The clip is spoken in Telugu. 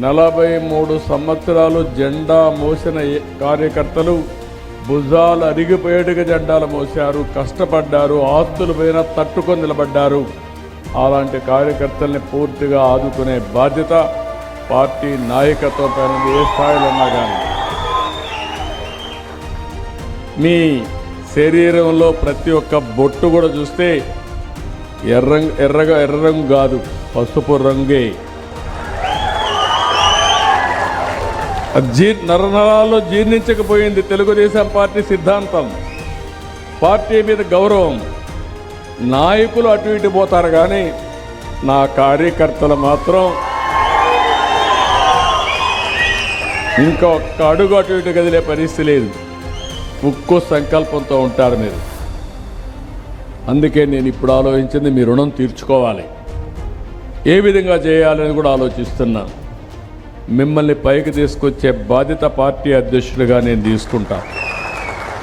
43 సంవత్సరాలు జెండా మోసిన కార్యకర్తలు భుజాలు అరిగిపోయేట్టుగా జెండాలు మోశారు, కష్టపడ్డారు, ఆస్తులు పైన తట్టుకొని నిలబడ్డారు. అలాంటి కార్యకర్తల్ని పూర్తిగా ఆదుకునే బాధ్యత పార్టీ నాయకత్వం పైన ఏ స్థాయిలో ఉన్నా కానీ. మీ శరీరంలో ప్రతి ఒక్క బొట్టు కూడా చూస్తే ఎర్ర రంగు కాదు, పసుపు రంగే. నరనరాల్లో జీర్ణించకపోయింది తెలుగుదేశం పార్టీ సిద్ధాంతం, పార్టీ మీద గౌరవం. నాయకులు అటు ఇటు పోతారు కానీ నా కార్యకర్తలు మాత్రం ఇంకా ఒక్క అడుగు అటు ఇటు కదిలే పరిస్థితి లేదు. ఉక్కు సంకల్పంతో ఉంటారు మీరు. అందుకే నేను ఇప్పుడు ఆలోచించింది మీ రుణం తీర్చుకోవాలి, ఏ విధంగా చేయాలని కూడా ఆలోచిస్తున్నాను. మిమ్మల్ని పైకి తీసుకొచ్చే బాధ్యత పార్టీ అధ్యక్షుడిగా నేను తీసుకుంటాను.